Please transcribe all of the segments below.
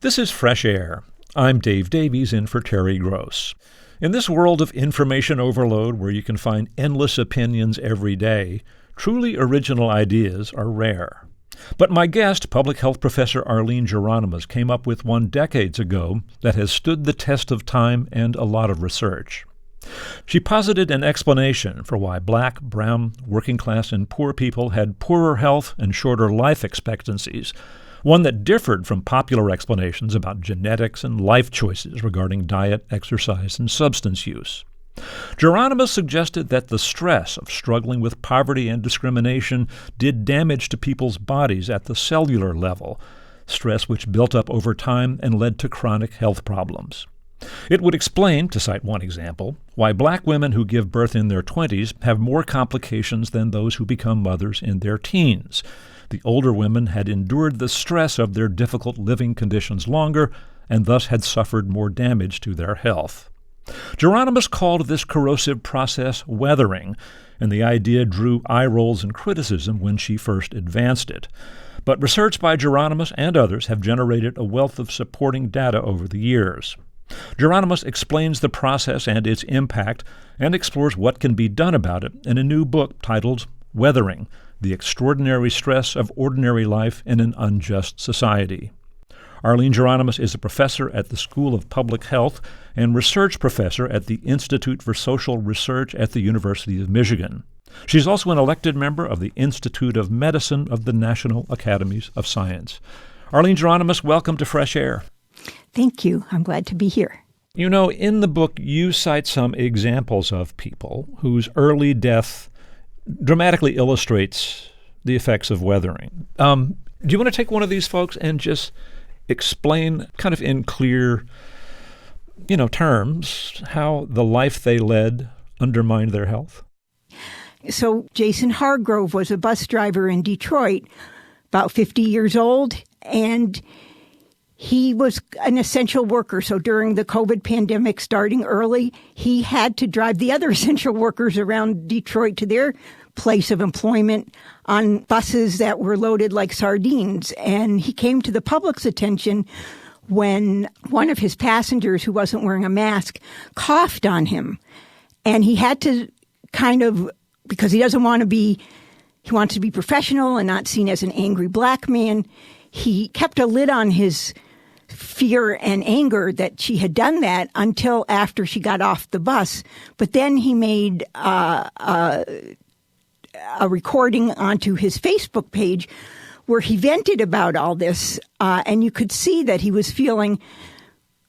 This is Fresh Air. I'm Dave Davies in for Terry Gross. In this world of information overload where you can find endless opinions every day, truly original ideas are rare. But my guest, public health professor Arline Geronimus, came up with one decades ago that has stood the test of time and a lot of research. She posited an explanation for why black, brown, working class, and poor people had poorer health and shorter life expectancies, one that differed from popular explanations about genetics and life choices regarding diet, exercise, and substance use. Geronimus suggested that the stress of struggling with poverty and discrimination did damage to people's bodies at the cellular level, stress which built up over time and led to chronic health problems. It would explain, to cite one example, why black women who give birth in their 20s have more complications than those who become mothers in their teens. The older women had endured the stress of their difficult living conditions longer and thus had suffered more damage to their health. Geronimus called this corrosive process weathering, and the idea drew eye rolls and criticism when she first advanced it. But research by Geronimus and others have generated a wealth of supporting data over the years. Geronimus explains the process and its impact and explores what can be done about it in a new book titled Weathering: The Extraordinary Stress of Ordinary Life in an Unjust Society. Arline Geronimus is a professor at the School of Public Health and research professor at the Institute for Social Research at the University of Michigan. She's also an elected member of the Institute of Medicine of the National Academies of Science. Arline Geronimus, welcome to Fresh Air. Thank you. I'm glad to be here. You know, in the book, you cite some examples of people whose early death dramatically illustrates the effects of weathering. Do you want to take one of these folks and just explain kind of in clear, terms how the life they led undermined their health? So Jason Hargrove was a bus driver in Detroit, about 50 years old, and he was an essential worker. So during the COVID pandemic starting early, he had to drive the other essential workers around Detroit to their place of employment on buses that were loaded like sardines. And he came to the public's attention when one of his passengers, who wasn't wearing a mask, coughed on him. And he had to because he wants to be professional and not seen as an angry black man, he kept a lid on his fear and anger that she had done that until after she got off the bus. But then he made a recording onto his Facebook page where he vented about all this, and you could see that he was feeling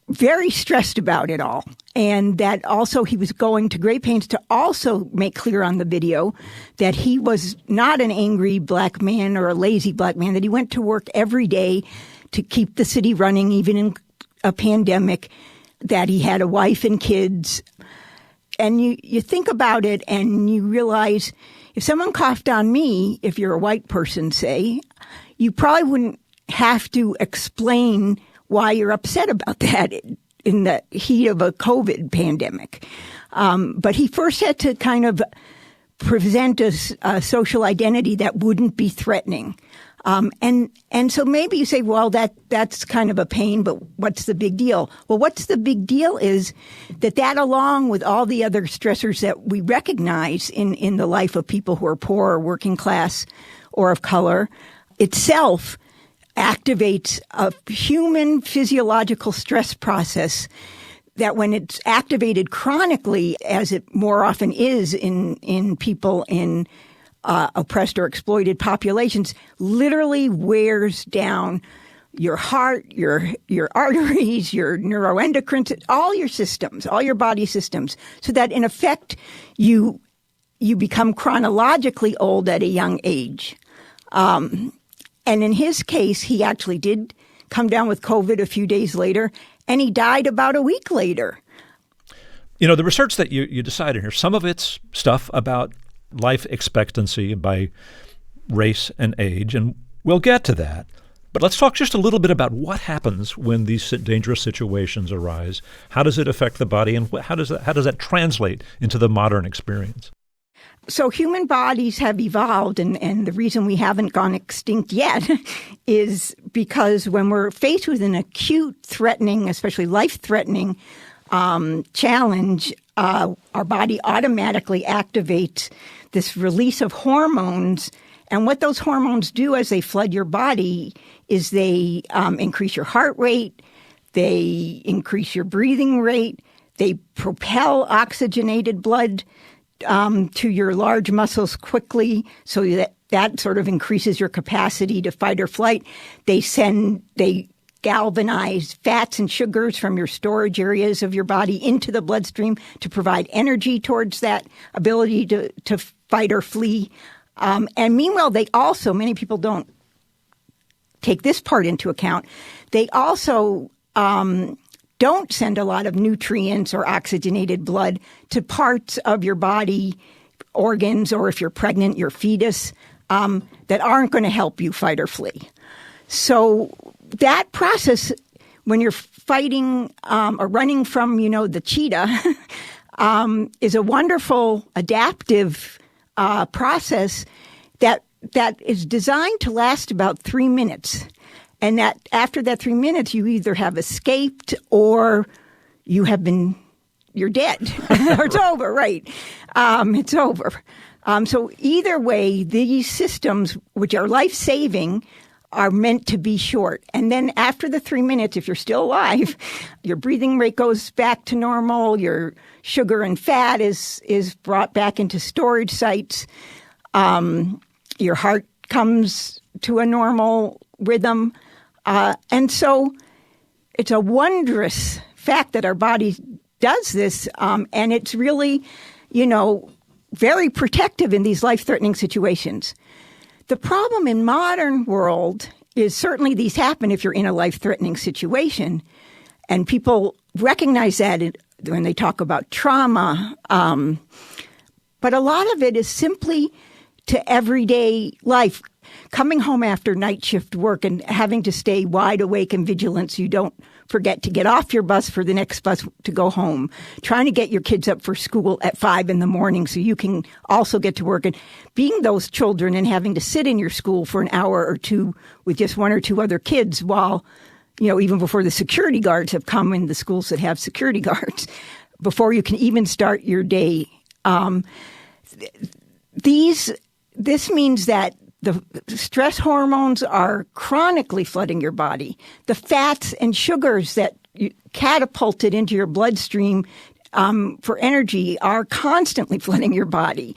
very stressed about it all, and that also he was going to great pains to also make clear on the video that he was not an angry black man or a lazy black man, that he went to work every day to keep the city running even in a pandemic, that he had a wife and kids. And you think about it and you realize if someone coughed on me, if you're a white person, say, you probably wouldn't have to explain why you're upset about that in the heat of a COVID pandemic. But he first had to kind of present a social identity that wouldn't be threatening. And so maybe you say, well, that's kind of a pain, but what's the big deal? Well, what's the big deal is that along with all the other stressors that we recognize in the life of people who are poor or working class or of color itself activates a human physiological stress process that when it's activated chronically, as it more often is in people in oppressed or exploited populations, literally wears down your heart, your arteries, your neuroendocrine, all your systems, all your body systems, so that in effect you become chronologically old at a young age. And in his case, he actually did come down with COVID a few days later, and he died about a week later. You know, the research that you decided here, some of it's stuff about life expectancy by race and age, and we'll get to that. But let's talk just a little bit about what happens when these dangerous situations arise. How does it affect the body, and how does that translate into the modern experience? So human bodies have evolved, and the reason we haven't gone extinct yet is because when we're faced with an acute, threatening, especially life-threatening challenge, our body automatically activates this release of hormones. And what those hormones do as they flood your body is they increase your heart rate, they increase your breathing rate, they propel oxygenated blood to your large muscles quickly, so that sort of increases your capacity to fight or flight. They galvanize fats and sugars from your storage areas of your body into the bloodstream to provide energy towards that ability to fight or flee. And meanwhile, they also, many people don't take this part into account, they also don't send a lot of nutrients or oxygenated blood to parts of your body, organs, or if you're pregnant, your fetus, that aren't going to help you fight or flee. So that process, when you're fighting or running from, the cheetah, is a wonderful adaptive process that is designed to last about 3 minutes. And that after that 3 minutes, you either have escaped or you're dead. Or it's over, right? It's over. So either way, these systems, which are life-saving, are meant to be short. And then after the 3 minutes, if you're still alive, your breathing rate goes back to normal, your sugar and fat is brought back into storage sites, your heart comes to a normal rhythm. And so it's a wondrous fact that our body does this, and it's really, very protective in these life-threatening situations. The problem in modern world is certainly these happen if you're in a life-threatening situation, and people recognize that when they talk about trauma. But a lot of it is simply to everyday life. Coming home after night shift work and having to stay wide awake and vigilant so you don't forget to get off your bus for the next bus to go home. Trying to get your kids up for school at 5 a.m. so you can also get to work. And being those children and having to sit in your school for an hour or two with just one or two other kids while, even before the security guards have come in the schools that have security guards, before you can even start your day. This means that the stress hormones are chronically flooding your body. The fats and sugars that catapulted into your bloodstream for energy are constantly flooding your body.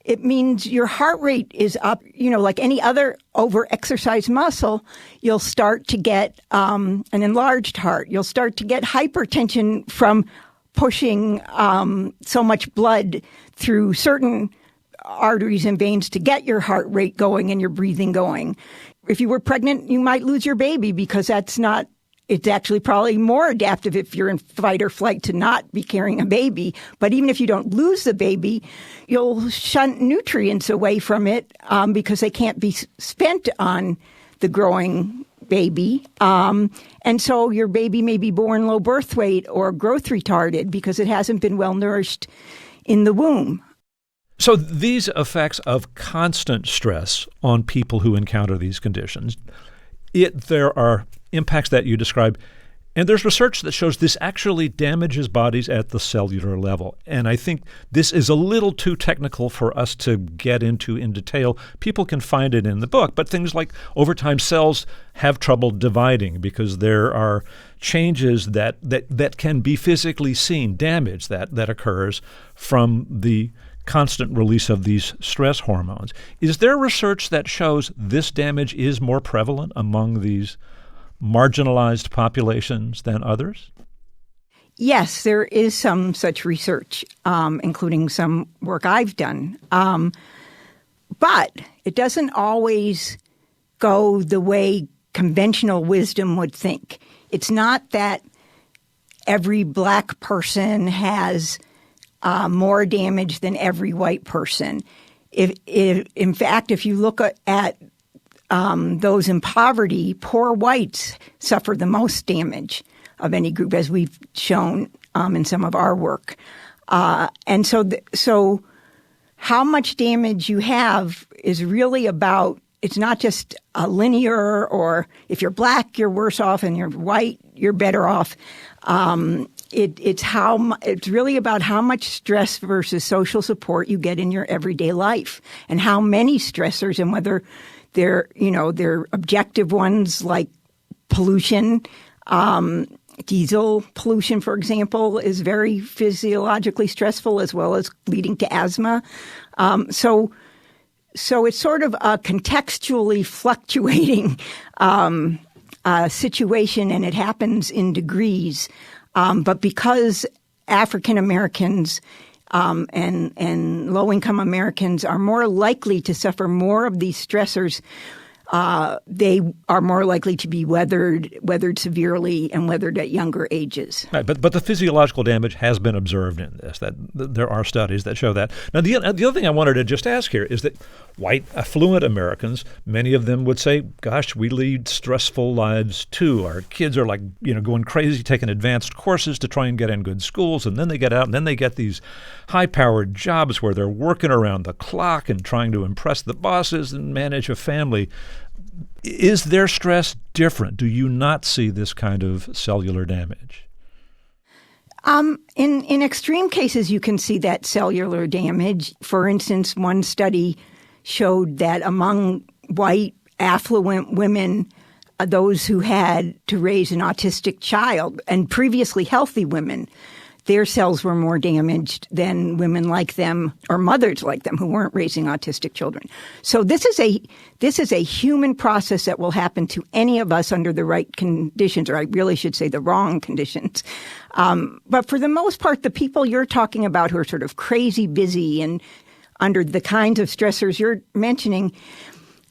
It means your heart rate is up. Like any other over-exercised muscle, you'll start to get an enlarged heart. You'll start to get hypertension from pushing so much blood through certain arteries and veins to get your heart rate going and your breathing going. If you were pregnant, you might lose your baby because it's actually probably more adaptive if you're in fight or flight to not be carrying a baby. But even if you don't lose the baby, you'll shunt nutrients away from it because they can't be spent on the growing baby. And so your baby may be born low birth weight or growth retarded because it hasn't been well nourished in the womb. So these effects of constant stress on people who encounter these conditions, there are impacts that you describe, and there's research that shows this actually damages bodies at the cellular level. And I think this is a little too technical for us to get into in detail. People can find it in the book, but things like over time cells have trouble dividing because there are changes that can be physically seen, damage that occurs from the constant release of these stress hormones. Is there research that shows this damage is more prevalent among these marginalized populations than others? Yes, there is some such research, including some work I've done. But it doesn't always go the way conventional wisdom would think. It's not that every black person has more damage than every white person. In fact, if you look at those in poverty, poor whites suffer the most damage of any group, as we've shown in some of our work. And so how much damage you have is really about, it's not just a linear, or if you're black, you're worse off, and you're white, you're better off. It's really about how much stress versus social support you get in your everyday life, and how many stressors, and whether they're objective ones like pollution. Diesel pollution, for example, is very physiologically stressful, as well as leading to asthma. So it's sort of a contextually fluctuating situation, and it happens in degrees. But because African Americans and low-income Americans are more likely to suffer more of these stressors, they are more likely to be weathered severely and weathered at younger ages. Right, but the physiological damage has been observed in this. That there are studies that show that. Now, the other thing I wanted to just ask here is that white, affluent Americans, many of them would say, gosh, we lead stressful lives too. Our kids are going crazy, taking advanced courses to try and get in good schools, and then they get out, and then they get these high-powered jobs where they're working around the clock and trying to impress the bosses and manage a family. Is their stress different? Do you not see this kind of cellular damage? In extreme cases, you can see that cellular damage. For instance, one study showed that among white, affluent women, those who had to raise an autistic child, and previously healthy women, their cells were more damaged than women like them or mothers like them who weren't raising autistic children. So this is a human process that will happen to any of us under the right conditions, or I really should say the wrong conditions. But for the most part, the people you're talking about who are sort of crazy busy and under the kinds of stressors you're mentioning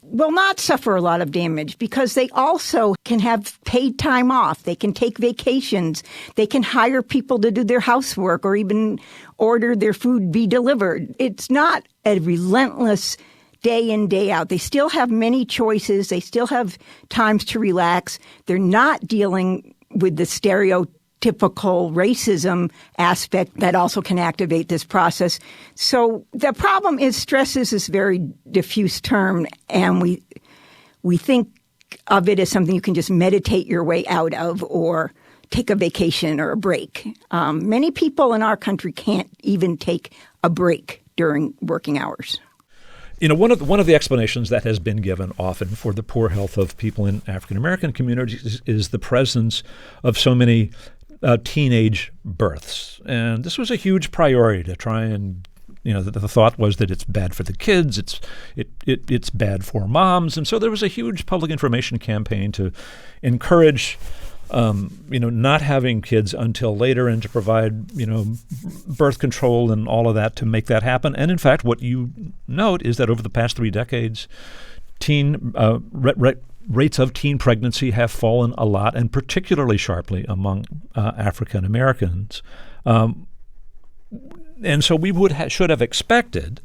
will not suffer a lot of damage, because they also can have paid time off. They can take vacations. They can hire people to do their housework, or even order their food be delivered. It's not a relentless day in, day out. They still have many choices. They still have times to relax. They're not dealing with the stereotypical racism aspect that also can activate this process. So the problem is stress is this very diffuse term, and we think of it as something you can just meditate your way out of or take a vacation or a break. Many people in our country can't even take a break during working hours. One of the explanations that has been given often for the poor health of people in African American communities is the presence of so many teenage births. And this was a huge priority to try and, the thought was that it's bad for the kids, it's bad for moms. And so there was a huge public information campaign to encourage, not having kids until later, and to provide, birth control and all of that to make that happen. And in fact, what you note is that over the past 3 decades, rates of teen pregnancy have fallen a lot, and particularly sharply among African Americans. And so we should have expected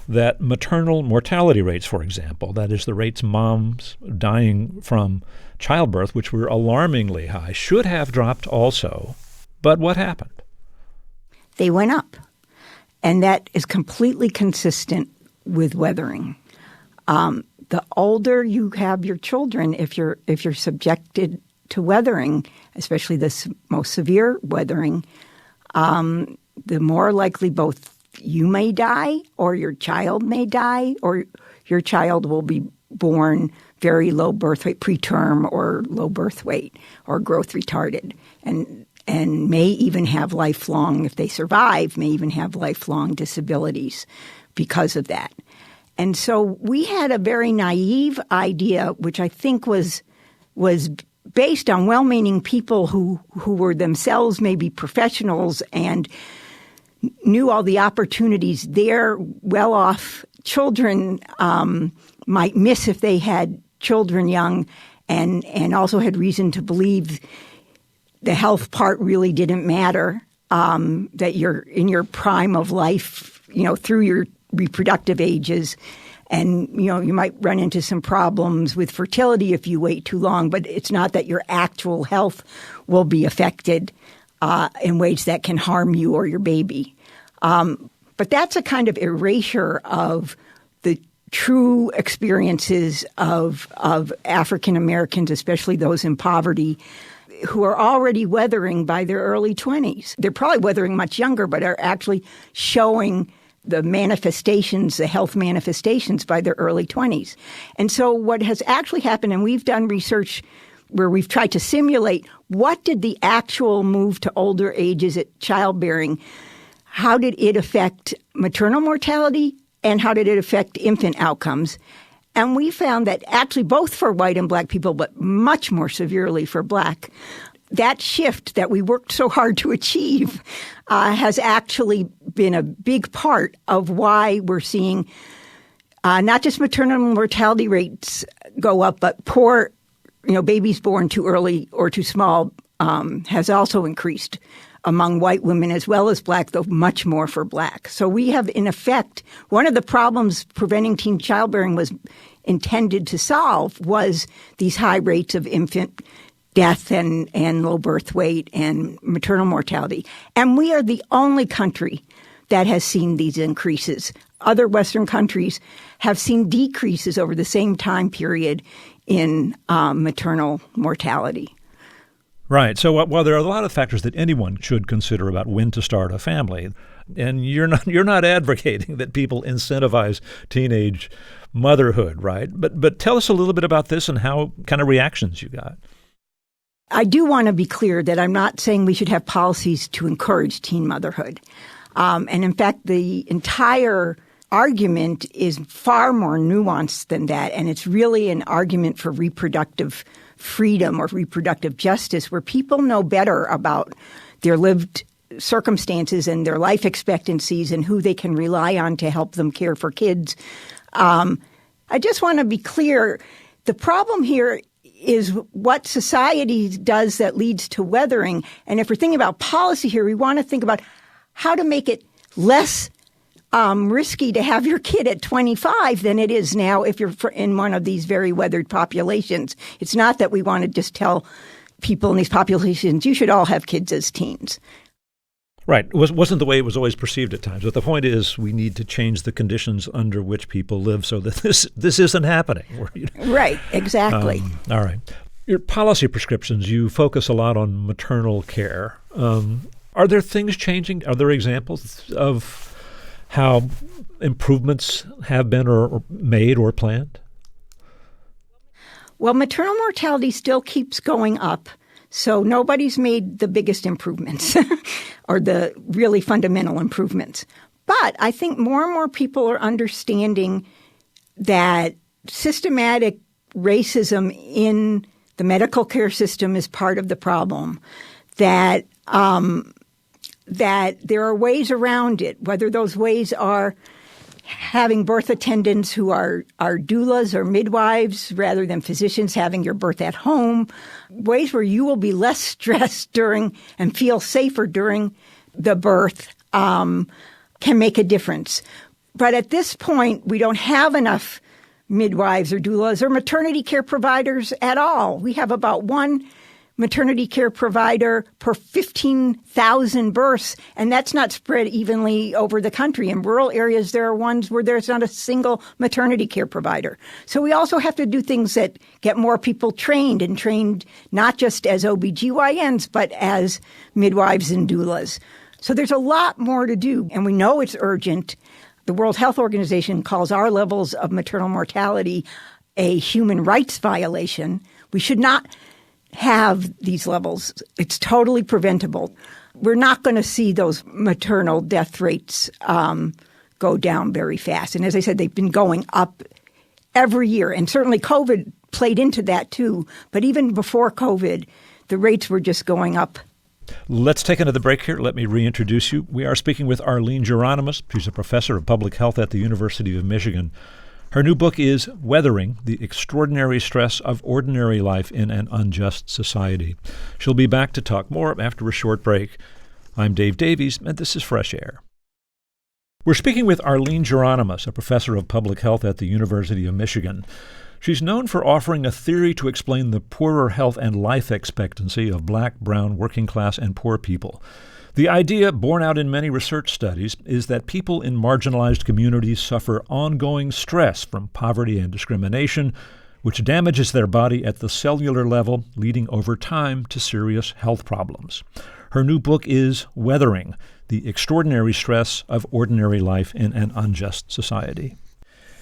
that maternal mortality rates, for example, that is the rates moms dying from childbirth, which were alarmingly high, should have dropped also. But what happened? They went up. And that is completely consistent with weathering. The older you have your children, if you're subjected to weathering, especially this most severe weathering, the more likely both you may die, or your child may die, or your child will be born very low birth weight, preterm, or low birth weight, or growth retarded, and may even have lifelong, if they survive, may even have lifelong disabilities because of that. And so we had a very naive idea, which I think was based on well-meaning people who were themselves maybe professionals and knew all the opportunities their well-off children might miss if they had children young, and also had reason to believe the health part really didn't matter, that you're in your prime of life, through your reproductive ages. And, you might run into some problems with fertility if you wait too long, but it's not that your actual health will be affected in ways that can harm you or your baby. But that's a kind of erasure of the true experiences of African Americans, especially those in poverty, who are already weathering by their early 20s. They're probably weathering much younger, but are actually showing the manifestations, the health manifestations by their early 20s. And so what has actually happened, and we've done research where we've tried to simulate what did the actual move to older ages at childbearing, how did it affect maternal mortality, and how did it affect infant outcomes? And we found that actually both for white and black people, but much more severely for black, that shift that we worked so hard to achieve has actually been a big part of why we're seeing not just maternal mortality rates go up, but poor, babies born too early or too small has also increased among white women as well as black, though much more for black. So we have, in effect, one of the problems preventing teen childbearing was intended to solve was these high rates of infant death and low birth weight and maternal mortality. And we are the only country that has seen these increases. Other Western countries have seen decreases over the same time period in maternal mortality. Right. So while there are a lot of factors that anyone should consider about when to start a family, and you're not advocating that people incentivize teenage motherhood, right? But tell us a little bit about this and how kind of reactions you got. I do want to be clear that I'm not saying we should have policies to encourage teen motherhood. And in fact, the entire argument is far more nuanced than that. And it's really an argument for reproductive freedom or reproductive justice, where people know better about their lived circumstances and their life expectancies and who they can rely on to help them care for kids. I just want to be clear. The problem here is what society does that leads to weathering. And if we're thinking about policy here, we want to think about how to make it less risky to have your kid at 25 than it is now if you're in one of these very weathered populations. It's not that we want to just tell people in these populations, you should all have kids as teens. Right. It wasn't the way it was always perceived at times. But the point is we need to change the conditions under which people live so that this isn't happening. Right. Exactly. All right. Your policy prescriptions, you focus a lot on maternal care. Are there things changing? Are there examples of how improvements have been or made or planned? Well, maternal mortality still keeps going up. So nobody's made the biggest improvements or the really fundamental improvements. But I think more and more people are understanding that systematic racism in the medical care system is part of the problem, that there are ways around it, whether those ways are having birth attendants who are doulas or midwives rather than physicians, having your birth at home, ways where you will be less stressed during and feel safer during the birth can make a difference. But at this point, we don't have enough midwives or doulas or maternity care providers at all. We have about one maternity care provider per 15,000 births, and that's not spread evenly over the country. In rural areas, there are ones where there's not a single maternity care provider. So we also have to do things that get more people trained, and trained not just as OBGYNs, but as midwives and doulas. So there's a lot more to do, and we know it's urgent. The World Health Organization calls our levels of maternal mortality a human rights violation. We should not have these levels. It's totally preventable. We're not going to see those maternal death rates go down very fast. And as I said, they've been going up every year. And certainly COVID played into that too. But even before COVID, the rates were just going up. Let's take another break here. Let me reintroduce you. We are speaking with Arline Geronimus. She's a professor of public health at the University of Michigan. Her new book is Weathering: The Extraordinary Stress of Ordinary Life in an Unjust Society. She'll be back to talk more after a short break. I'm Dave Davies, and this is Fresh Air. We're speaking with Arline Geronimus, a professor of public health at the University of Michigan. She's known for offering a theory to explain the poorer health and life expectancy of black, brown, working class, and poor people. The idea, borne out in many research studies, is that people in marginalized communities suffer ongoing stress from poverty and discrimination, which damages their body at the cellular level, leading over time to serious health problems. Her new book is Weathering: The Extraordinary Stress of Ordinary Life in an Unjust Society.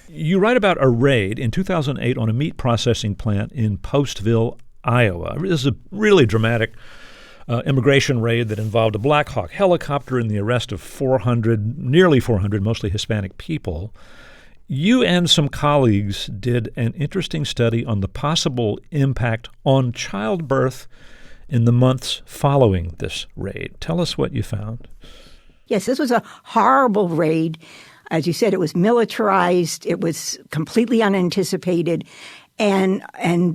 You write about a raid in 2008 on a meat processing plant in Postville, Iowa. This is a really dramatic immigration raid that involved a Black Hawk helicopter and the arrest of nearly 400, mostly Hispanic people. You and some colleagues did an interesting study on the possible impact on childbirth in the months following this raid. Tell us what you found. Yes, this was a horrible raid. As you said, it was militarized. It was completely unanticipated. And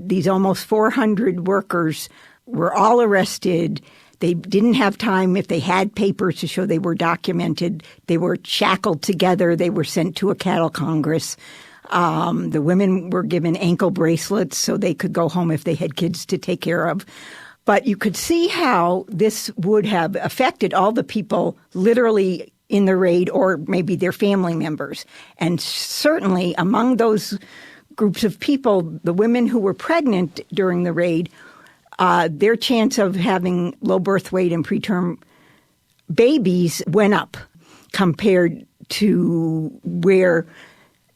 these almost 400 workers were all arrested. They didn't have time. If they had papers to show they were documented, they were shackled together. They were sent to a cattle congress. The women were given ankle bracelets so they could go home if they had kids to take care of. But you could see how this would have affected all the people literally in the raid, or maybe their family members. And certainly among those groups of people, the women who were pregnant during the raid, their chance of having low birth weight and preterm babies went up compared to where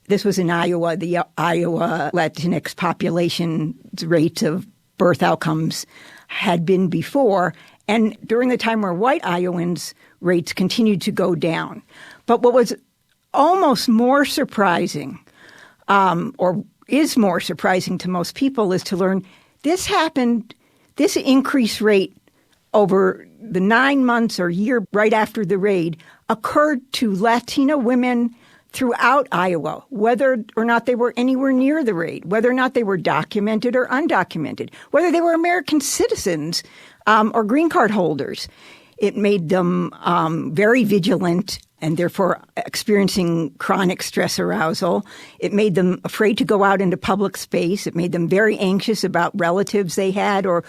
this was in Iowa. The Iowa Latinx population rates of birth outcomes had been before, and during the time where white Iowans' rates continued to go down. But what was almost more surprising, or is more surprising to most people, is to learn this increased rate over the 9 months or year right after the raid occurred to Latina women throughout Iowa, whether or not they were anywhere near the raid, whether or not they were documented or undocumented, whether they were American citizens or green card holders. It made them very vigilant and therefore experiencing chronic stress arousal. It made them afraid to go out into public space. It made them very anxious about relatives they had or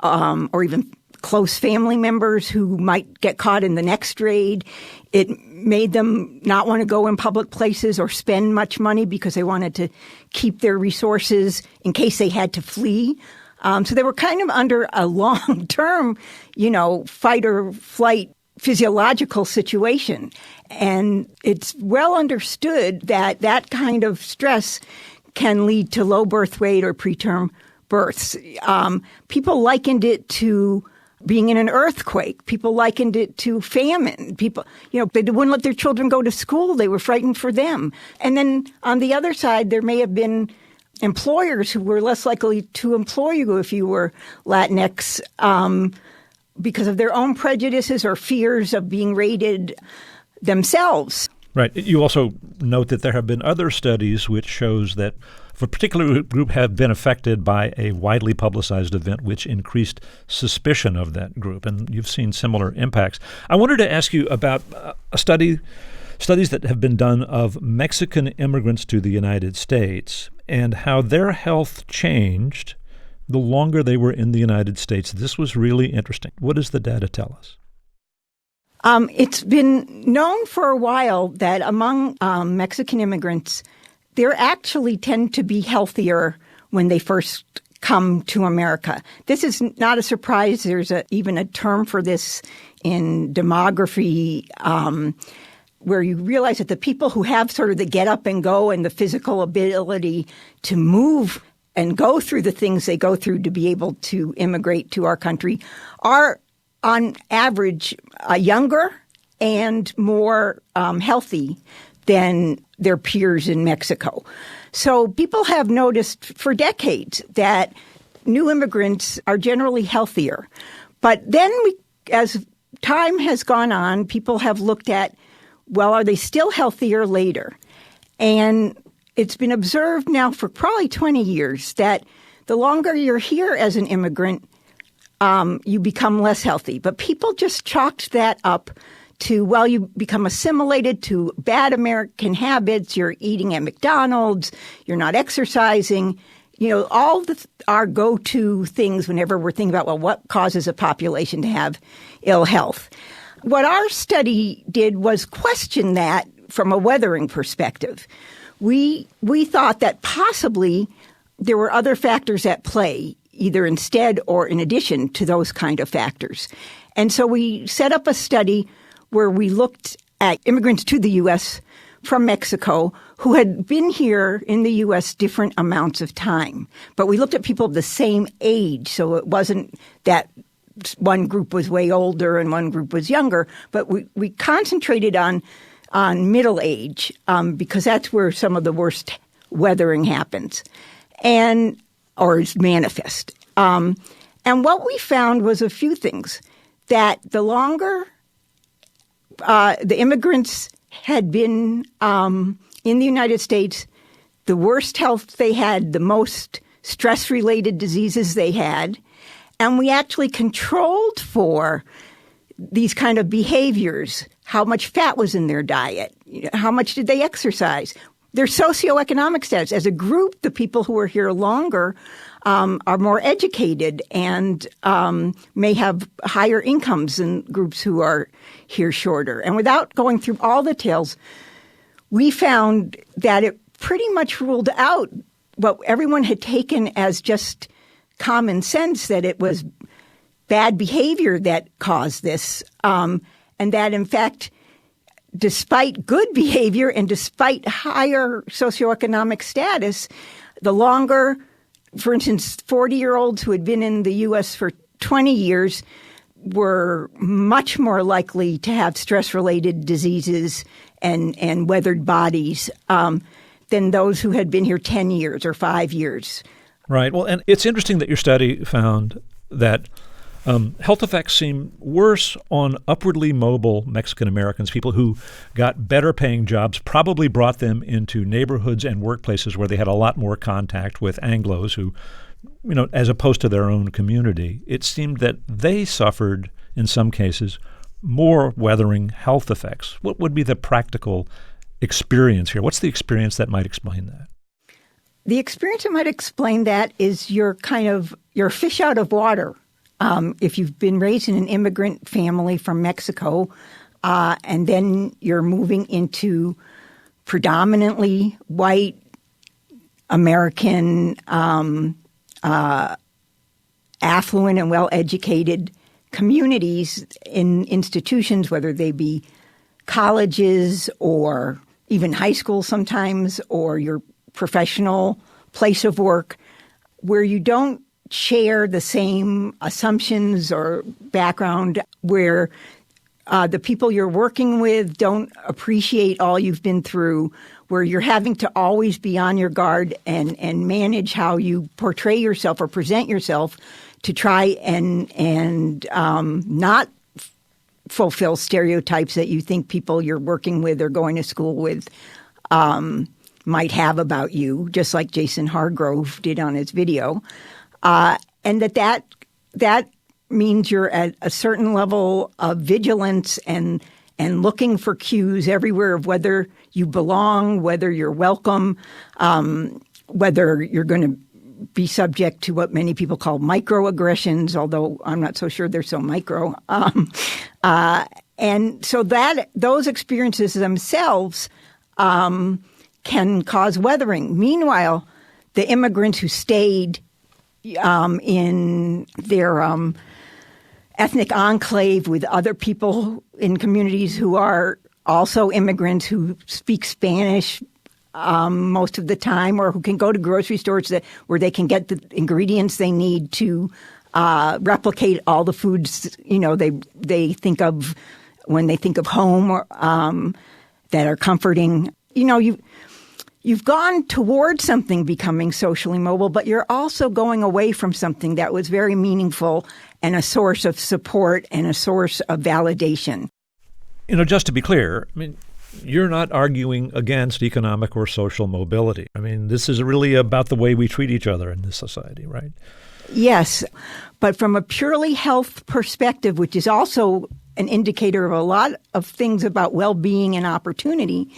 even close family members who might get caught in the next raid. It made them not want to go in public places or spend much money because they wanted to keep their resources in case they had to flee. So they were kind of under a long-term, fight or flight physiological situation. And it's well understood that that kind of stress can lead to low birth weight or preterm births. People likened it to being in an earthquake. People likened it to famine. People, they wouldn't let their children go to school. They were frightened for them. And then on the other side, there may have been employers who were less likely to employ you if you were Latinx because of their own prejudices or fears of being raided themselves. Right. You also note that there have been other studies which shows that if a particular group have been affected by a widely publicized event which increased suspicion of that group, and you've seen similar impacts. I wanted to ask you about studies that have been done of Mexican immigrants to the United States and how their health changed the longer they were in the United States. This was really interesting. What does the data tell us? It's been known for a while that among Mexican immigrants, they actually tend to be healthier when they first come to America. This is not a surprise. There's even a term for this in demography where you realize that the people who have sort of the get up and go and the physical ability to move and go through the things they go through to be able to immigrate to our country are on average younger and more healthy than their peers in Mexico. So people have noticed for decades that new immigrants are generally healthier. But then as time has gone on, people have looked at, well, are they still healthier later? And it's been observed now for probably 20 years that the longer you're here as an immigrant, you become less healthy. But people just chalked that up to, well, you become assimilated to bad American habits. You're eating at McDonald's. You're not exercising. All our go-to things whenever we're thinking about, well, what causes a population to have ill health. What our study did was question that from a weathering perspective. We thought that possibly there were other factors at play, either instead or in addition to those kind of factors. And so we set up a study where we looked at immigrants to the U.S. from Mexico who had been here in the U.S. different amounts of time. But we looked at people of the same age, so it wasn't that one group was way older and one group was younger, but we concentrated on middle age because that's where some of the worst weathering happens or is manifest. And what we found was a few things, that the longer the immigrants had been in the United States, the worst health they had, the most stress-related diseases they had, and we actually controlled for these kind of behaviors. How much fat was in their diet? How much did they exercise? Their socioeconomic status. As a group, the people who are here longer are more educated and may have higher incomes than groups who are here shorter. And without going through all the details, we found that it pretty much ruled out what everyone had taken as just common sense, that it was bad behavior that caused this, and that, in fact, despite good behavior and despite higher socioeconomic status, the longer, for instance, 40-year-olds who had been in the U.S. for 20 years were much more likely to have stress-related diseases and weathered bodies than those who had been here 10 years or 5 years. Right. Well, and it's interesting that your study found that health effects seem worse on upwardly mobile Mexican Americans, people who got better paying jobs, probably brought them into neighborhoods and workplaces where they had a lot more contact with Anglos who, as opposed to their own community. It seemed that they suffered, in some cases, more weathering health effects. What would be the practical experience here? What's the experience that might explain that? The experience that might explain that is you're fish out of water. If you've been raised in an immigrant family from Mexico, and then you're moving into predominantly white American, affluent and well-educated communities in institutions, whether they be colleges or even high school sometimes, or your professional place of work, where you don't share the same assumptions or background, where the people you're working with don't appreciate all you've been through, where you're having to always be on your guard and manage how you portray yourself or present yourself to try and not fulfill stereotypes that you think people you're working with or going to school with might have about you, just like Jason Hargrove did on his video. And that means you're at a certain level of vigilance and looking for cues everywhere of whether you belong, whether you're welcome, whether you're going to be subject to what many people call microaggressions, although I'm not so sure they're so micro. And so those experiences themselves can cause weathering. Meanwhile, the immigrants who stayed in their ethnic enclave with other people in communities who are also immigrants who speak Spanish most of the time, or who can go to grocery stores where they can get the ingredients they need to replicate all the foods they think of when they think of home, or that are comforting. You've gone towards something becoming socially mobile, but you're also going away from something that was very meaningful and a source of support and a source of validation. Just to be clear, you're not arguing against economic or social mobility. This is really about the way we treat each other in this society, right? Yes, but from a purely health perspective, which is also an indicator of a lot of things about well-being and opportunity,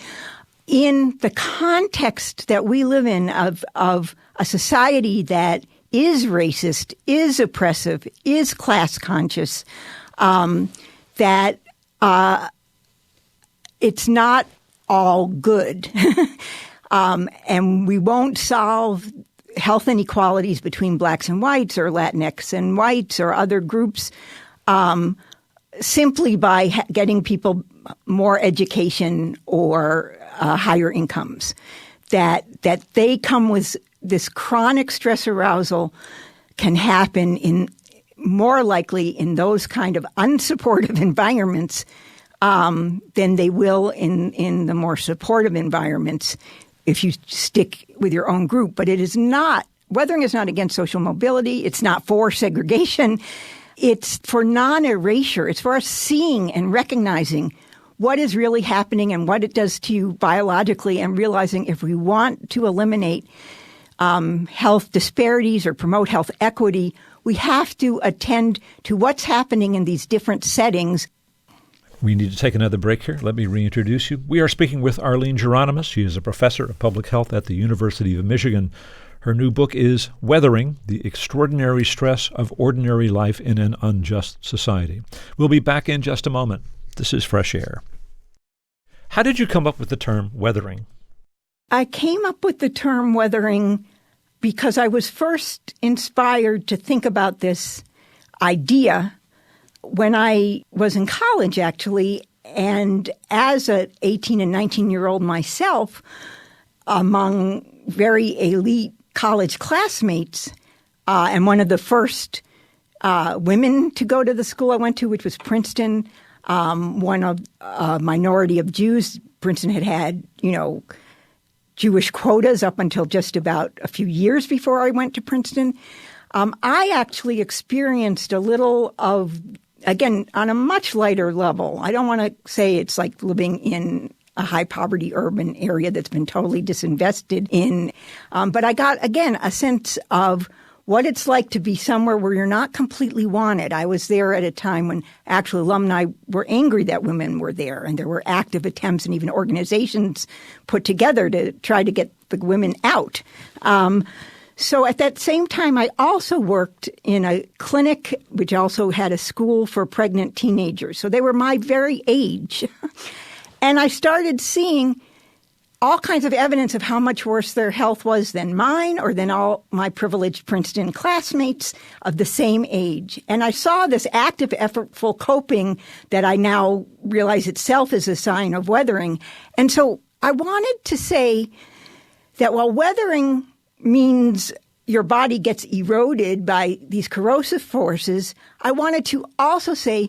in the context that we live in of a society that is racist, is oppressive, is class conscious, that it's not all good. And we won't solve health inequalities between blacks and whites or Latinx and whites or other groups simply by getting people more education or higher incomes. That they come with this chronic stress arousal can happen more likely in those kind of unsupportive environments than they will in the more supportive environments if you stick with your own group. But it is not, weathering is not against social mobility. It's not for segregation. It's for non-erasure. It's for us seeing and recognizing what is really happening and what it does to you biologically, and realizing if we want to eliminate health disparities or promote health equity, we have to attend to what's happening in these different settings. We need to take another break here. Let me reintroduce you. We are speaking with Arline Geronimus. She is a professor of public health at the University of Michigan. Her new book is Weathering, the Extraordinary Stress of Ordinary Life in an Unjust Society. We'll be back in just a moment. This is Fresh Air. How did you come up with the term weathering? I came up with the term weathering because I was first inspired to think about this idea when I was in college, actually, and as an 18 and 19-year-old myself, among very elite college classmates, and one of the first women to go to the school I went to, which was Princeton, one of a minority of Jews. Princeton had, Jewish quotas up until just about a few years before I went to Princeton. I actually experienced a little of, again, on a much lighter level. I don't want to say it's like living in a high-poverty urban area that's been totally disinvested in. But I got, again, a sense of what it's like to be somewhere where you're not completely wanted. I was there at a time when actual alumni were angry that women were there, and there were active attempts and even organizations put together to try to get the women out. So at that same time, I also worked in a clinic which also had a school for pregnant teenagers. So they were my very age. And I started seeing all kinds of evidence of how much worse their health was than mine or than all my privileged Princeton classmates of the same age. And I saw this active, effortful coping that I now realize itself is a sign of weathering. And so I wanted to say that while weathering means your body gets eroded by these corrosive forces, I wanted to also say,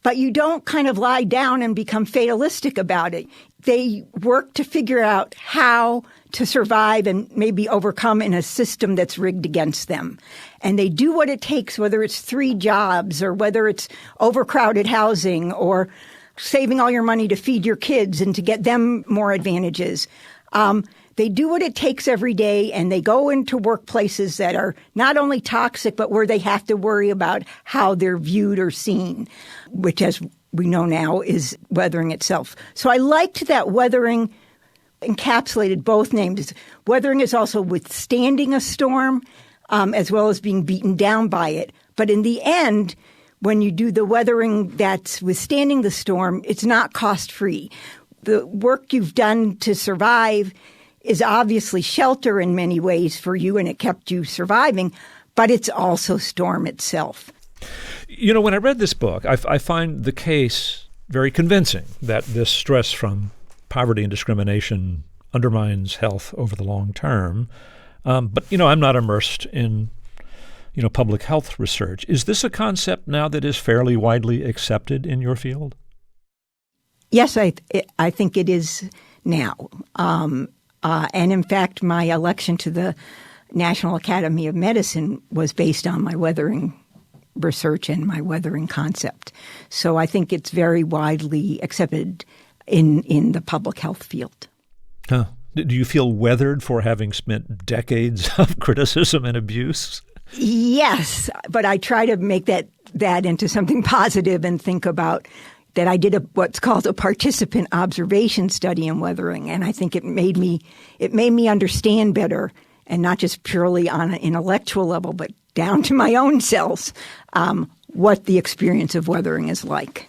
but you don't kind of lie down and become fatalistic about it. They work to figure out how to survive and maybe overcome in a system that's rigged against them. And they do what it takes, whether it's 3 jobs or whether it's overcrowded housing or saving all your money to feed your kids and to get them more advantages. They do what it takes every day, and they go into workplaces that are not only toxic, but where they have to worry about how they're viewed or seen, which, as we know now, is weathering itself. So I liked that weathering encapsulated both names. Weathering is also withstanding a storm, as well as being beaten down by it. But in the end, when you do the weathering that's withstanding the storm, it's not cost-free. The work you've done to survive is obviously shelter in many ways for you, and it kept you surviving, but it's also storm itself. When I read this book, I find the case very convincing that this stress from poverty and discrimination undermines health over the long term. But I'm not immersed in, public health research. Is this a concept now that is fairly widely accepted in your field? Yes, I think it is now. And in fact, my election to the National Academy of Medicine was based on my weathering research and my weathering concept. So I think it's very widely accepted in the public health field. Huh. Do you feel weathered for having spent decades of criticism and abuse? Yes, but I try to make that into something positive and think about that I did what's called a participant observation study in weathering, and I think it made me understand better, and not just purely on an intellectual level, but down to my own cells, what the experience of weathering is like.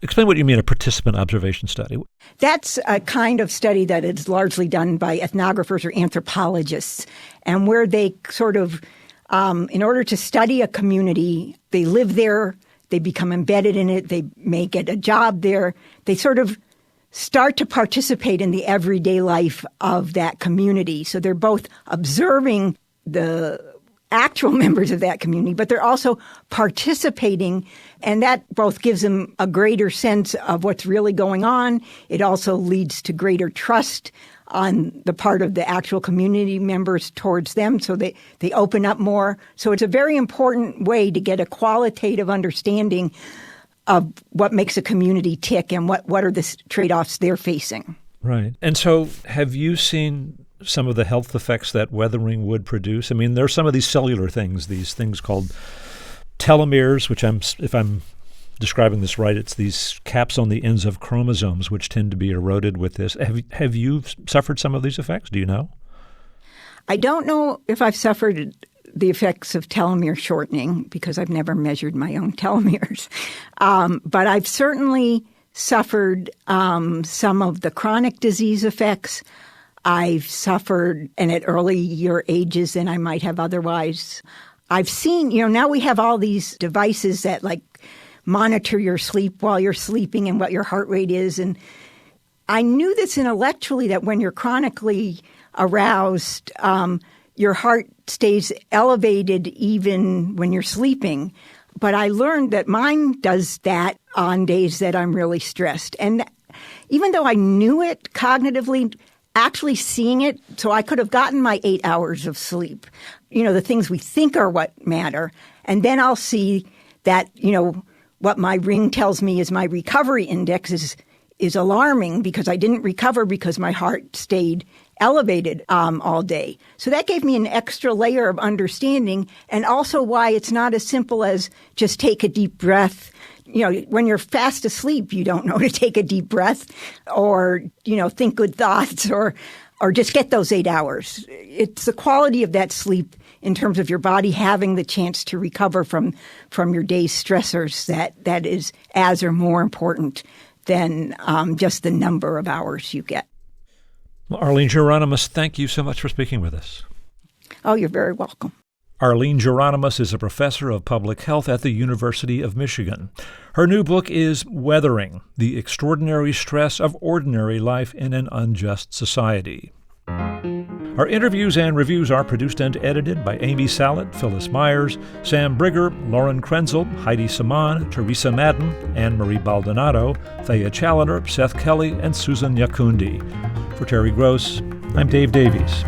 Explain what you mean, a participant observation study. That's a kind of study that is largely done by ethnographers or anthropologists, and where they sort of, in order to study a community, they live there, they become embedded in it, they may get a job there, they sort of start to participate in the everyday life of that community. So they're both observing the actual members of that community, but they're also participating, and that both gives them a greater sense of what's really going on. It also leads to greater trust on the part of the actual community members towards them, so they open up more. So it's a very important way to get a qualitative understanding of what makes a community tick and what are the trade-offs they're facing. Right. And so have you seen some of the health effects that weathering would produce? I mean, there are some of these cellular things, these things called telomeres, which if I'm describing this right, it's these caps on the ends of chromosomes which tend to be eroded with this. Have you suffered some of these effects? Do you know? I don't know if I've suffered the effects of telomere shortening because I've never measured my own telomeres. But I've certainly suffered some of the chronic disease effects. I've suffered, and at earlier ages than I might have otherwise. I've seen, now we have all these devices that monitor your sleep while you're sleeping and what your heart rate is. And I knew this intellectually, that when you're chronically aroused, your heart stays elevated even when you're sleeping. But I learned that mine does that on days that I'm really stressed. And even though I knew it cognitively, actually seeing it, so I could have gotten my 8 hours of sleep, the things we think are what matter. And then I'll see that, what my ring tells me is my recovery index is alarming because I didn't recover because my heart stayed elevated all day. So that gave me an extra layer of understanding, and also why it's not as simple as just take a deep breath. When you're fast asleep, you don't know to take a deep breath or, think good thoughts or just get those 8 hours. It's the quality of that sleep in terms of your body having the chance to recover from your day's stressors that is as or more important than just the number of hours you get. Well, Arline Geronimus, thank you so much for speaking with us. Oh, you're very welcome. Arline Geronimus is a professor of public health at the University of Michigan. Her new book is Weathering: The Extraordinary Stress of Ordinary Life in an Unjust Society. Our interviews and reviews are produced and edited by Amy Sallet, Phyllis Myers, Sam Brigger, Lauren Krenzel, Heidi Saman, Teresa Madden, Anne-Marie Baldonado, Thea Challoner, Seth Kelly, and Susan Yakundi. For Terry Gross, I'm Dave Davies.